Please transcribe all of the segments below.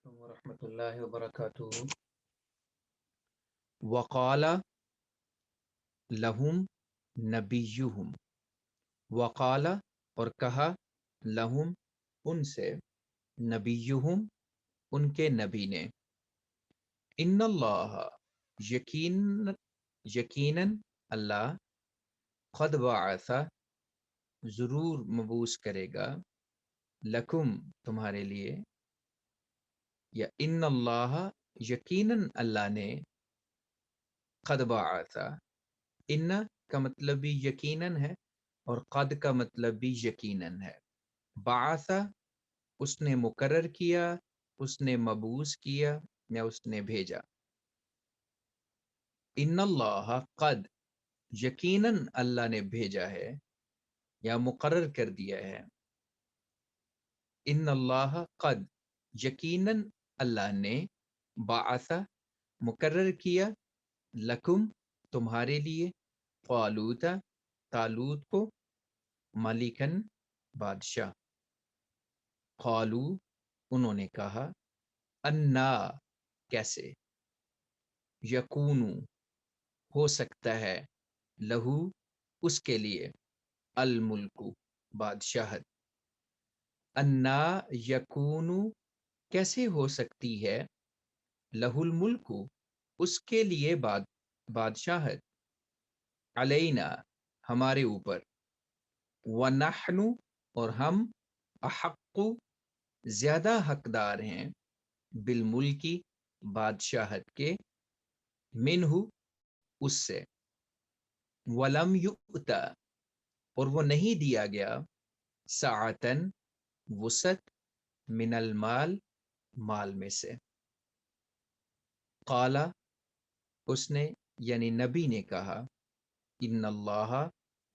علیکم ورحمۃ اللہ وبرکاتہ۔ وقال لہم نبیہم، وقال اور کہا، لہم ان سے، نبیہم ان کے نبی نے، ان اللہ یقیناً اللہ، قد بعث ضرور مبعوث کرے گا، لکم تمہارے لیے، یا ان اللہ یقیناً اللہ نے، قد بعث، ان کا مطلب بھی یقیناً ہے اور قد کا مطلب بھی یقیناً ہے۔ بعث اس نے مقرر کیا، اس نے مبعوث کیا یا اس نے بھیجا۔ ان اللہ قد یقیناً اللہ نے بھیجا ہے یا مقرر کر دیا ہے۔ ان اللہ قد یقیناً اللہ نے، بعث مقرر کیا، لکم تمہارے لیے، طالوت طالوت کو، ملکن بادشاہ۔ قالو انہوں نے کہا، انا کیسے، یکونو ہو سکتا ہے، لہو اس کے لیے، الملک بادشاہت، انا یکونو کیسے ہو سکتی ہے، لہو الملک اس کے لیے بادشاہت، علینا ہمارے اوپر، ونحن اور ہم، احق زیادہ حقدار ہیں، بالملکی بادشاہت کے، منہ اس سے، ولم یؤتا اور وہ نہیں دیا گیا، سعتن وسعت، من المال مال میں سے۔ قالا اس نے یعنی نبی نے کہا، ان اللہ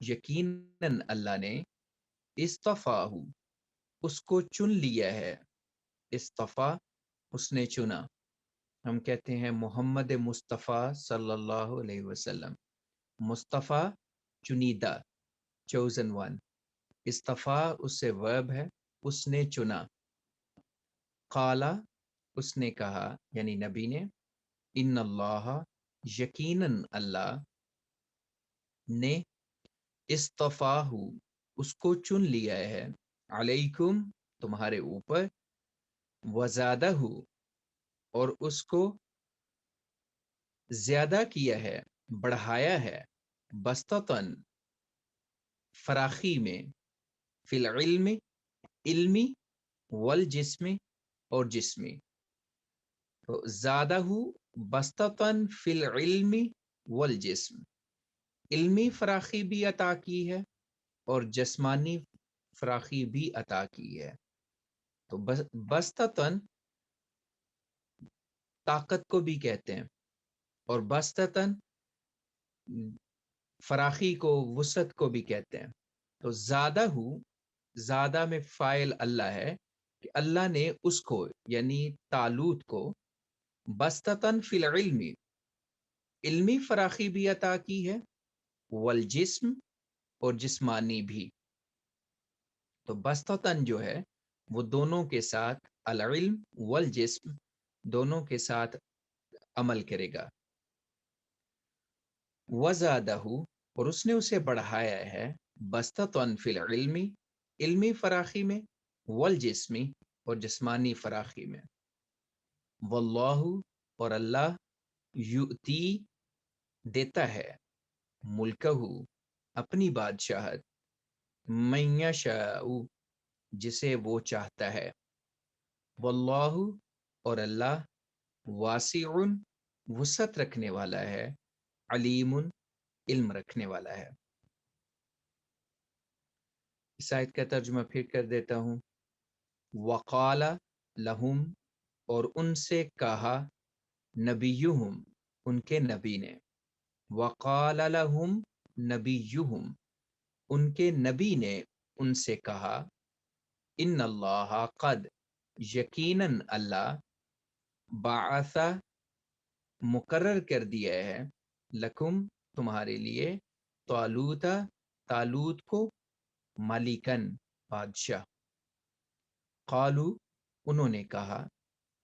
یقیناً اللہ نے، اصطفاہ اس کو چن لیا ہے، اصطفیٰ اس نے چنا، ہم کہتے ہیں محمد مصطفیٰ صلی اللہ علیہ وسلم، مصطفیٰ چنیدہ، چوزن ون، اصطفیٰ اس سے ورب ہے، اس نے چنا۔ قالا اس نے کہا یعنی نبی نے، ان اللہ یقیناً اللہ نے، اصطفاہ اس کو چن لیا ہے، علیکم تمہارے اوپر، وزادہ اور اس کو زیادہ کیا ہے، بڑھایا ہے، بسطتاً فراخی میں، فی العلم علمی، والجسم اور جسمی، تو زادہ بسطتاً فی العلم والجسم، علمی فراخی بھی عطا کی ہے اور جسمانی فراخی بھی عطا کی ہے۔ تو بسطتاً طاقت کو بھی کہتے ہیں، اور بسطتاً فراخی کو، وسعت کو بھی کہتے ہیں۔ تو زیادہ زیادہ میں فاعل اللہ ہے کہ اللہ نے اس کو یعنی طالوت کو، بسطتاً فی العلم علمی فراخی بھی عطا کی ہے، والجسم اور جسمانی بھی۔ تو بسطتاً جو ہے وہ دونوں کے ساتھ، العلم والجسم دونوں کے ساتھ عمل کرے گا۔ وزادہ اور اس نے اسے بڑھایا ہے، بسطتاً فی العلم علمی فراخی میں، والجسمی اور جسمانی فراخی میں۔ واللہ اور اللہ، یؤتی دیتا ہے، ملکہ اپنی بادشاہت، من یشاء جسے وہ چاہتا ہے، واللہ اور اللہ، واسع وسعت رکھنے والا ہے، علیم علم رکھنے والا ہے۔ اس آیت کا ترجمہ پھر کر دیتا ہوں۔ وقال لہم اور ان سے کہا، نبیہم ان کے نبی نے، وقال لہم نبیہم ان کے نبی نے ان سے کہا، ان اللہ قد یقیناً اللہ، بعث مقرر کر دیا ہے، لکم تمہارے لیے، طالوت طالوت کو، ملکن بادشاہ۔ قالو انہوں نے کہا،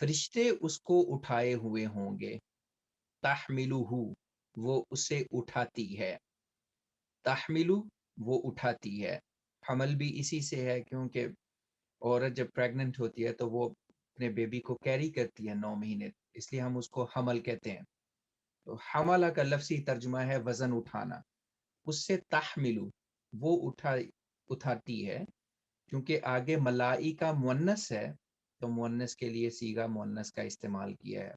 فرشتے اس کو اٹھائے ہوئے ہوں گے، تحملہ وہ اسے اٹھاتی ہے، تحملو وہ اٹھاتی ہے، حمل بھی اسی سے ہے کیونکہ عورت جب پریگننٹ ہوتی ہے تو وہ اپنے بیبی کو کیری کرتی ہے 9 مہینے، اس لیے ہم اس کو حمل کہتے ہیں۔ تو حملہ کا لفظی ترجمہ ہے وزن اٹھانا، اس سے تحملو وہ اٹھاتی ہے، کیونکہ آگے ملائکہ مؤنث ہے تو مؤنث کے لیے صیغہ مؤنث کا استعمال کیا ہے۔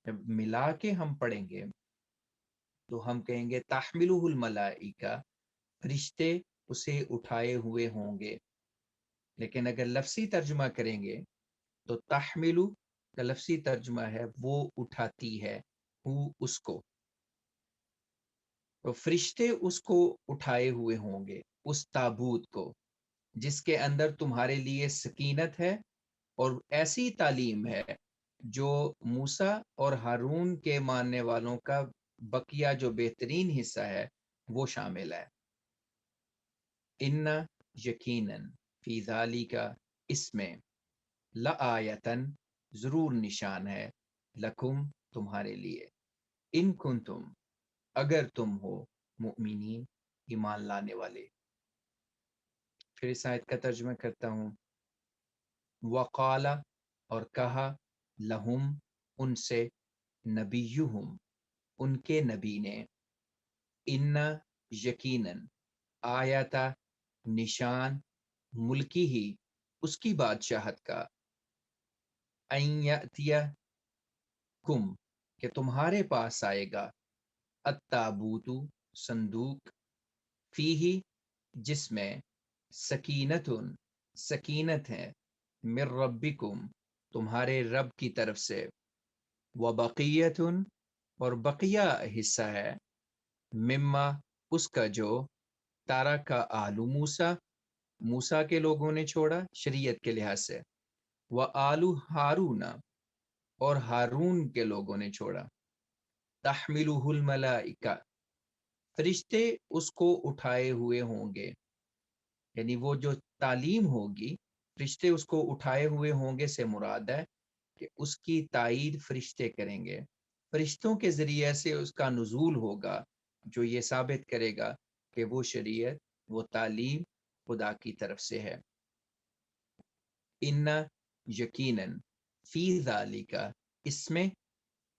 جب ملا کے ہم پڑھیں گے تو ہم کہیں گے تحملہ الملائکہ، فرشتے اسے اٹھائے ہوئے ہوں گے۔ لیکن اگر لفظی ترجمہ کریں گے تو تحملو کا لفظی ترجمہ ہے وہ اٹھاتی ہے، اس کو، تو فرشتے اس کو اٹھائے ہوئے ہوں گے، اس تابوت کو جس کے اندر تمہارے لیے سکینت ہے اور ایسی تعلیم ہے جو موسیٰ اور ہارون کے ماننے والوں کا بقیہ جو بہترین حصہ ہے وہ شامل ہے۔ ان یقیناً فی ذالک اس میں لآیتن ضرور نشان ہے، لکم تمہارے لیے، ان کنتم اگر تم ہو مؤمنین ایمان لانے والے۔ پھر اس آیت کا ترجمہ کرتا ہوں۔ وقال اور کہا، لہم ان سے، نبیہم ان کے نبی نے، ان یقیناً آیتا نشان ملکی ہی اس کی بادشاہت کا، این یأتیکم کہ تمہارے پاس آئے گا، التابوت صندوق، فیہ جس میں سکینت سکینت ہے، من ربکم تمہارے رب کی طرف سے، وبقیت اور بقیہ حصہ ہے، مما اس کا جو تارک آل موسیٰ موسیٰ کے لوگوں نے چھوڑا شریعت کے لحاظ سے، وآل ہارون اور ہارون کے لوگوں نے چھوڑا، تحملہ الملائکہ فرشتے اس کو اٹھائے ہوئے ہوں گے، یعنی وہ جو تعلیم ہوگی فرشتے اس کو اٹھائے ہوئے ہوں گے سے مراد ہے کہ اس کی تائید فرشتے کریں گے، فرشتوں کے ذریعے سے اس کا نزول ہوگا جو یہ ثابت کرے گا کہ وہ شریعت وہ تعلیم خدا کی طرف سے ہے۔ ان یقیناً فی ذالک اس میں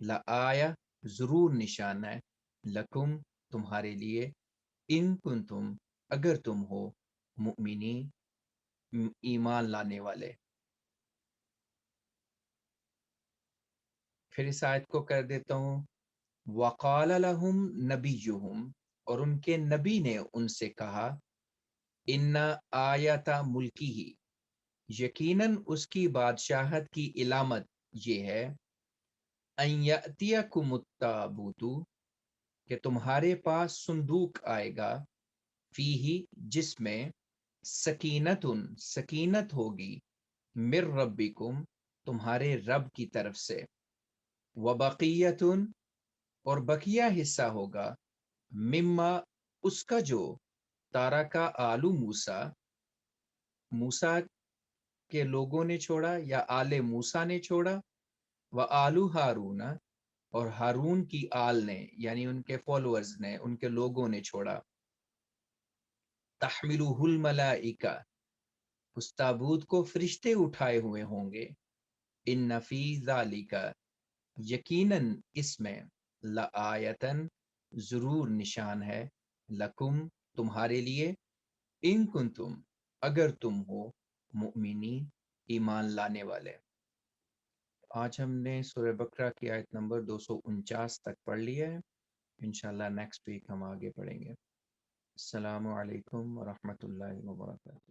لآیا ضرور نشان ہے، لکم تمہارے لیے، ان کنتم اگر تم ہو مؤمنین ایمان لانے والے۔ پھر اس آیت کو کر دیتا ہوں، وقال لہم نبیہم اور ان کے نبی نے ان سے کہا، ان آیت ملکی ہی یقیناً اس کی بادشاہت کی علامت یہ ہے، ان یأتیکم التابوت کہ تمہارے پاس صندوق آئے گا، فیہ جس میں سکینت سکینت ہوگی، من ربکم تمہارے رب کی طرف سے، وبقیت اور بقیہ حصہ ہوگا، مما اس کا جو تارکا آل موسیٰ موسیٰ کے لوگوں نے چھوڑا یا آل موسیٰ نے چھوڑا، وآل ہارون اور ہارون کی آل نے یعنی ان کے فالوورز نے ان کے لوگوں نے چھوڑا، تحملہ الملائکہ اس تابوت کو فرشتے اٹھائے ہوئے ہوں گے، ان فی ذالک یقیناً اس میں لآیتن ضرور نشان ہے، لکم تمہارے لیے، ان کنتم اگر تم ہو مؤمنین ایمان لانے والے۔ آج ہم نے سورہ بقرہ کی آیت نمبر 249 تک پڑھ لیا ہے، انشاءاللہ نیکسٹ ویک ہم آگے پڑھیں گے۔ السلام علیکم ورحمۃ اللہ وبرکاتہ۔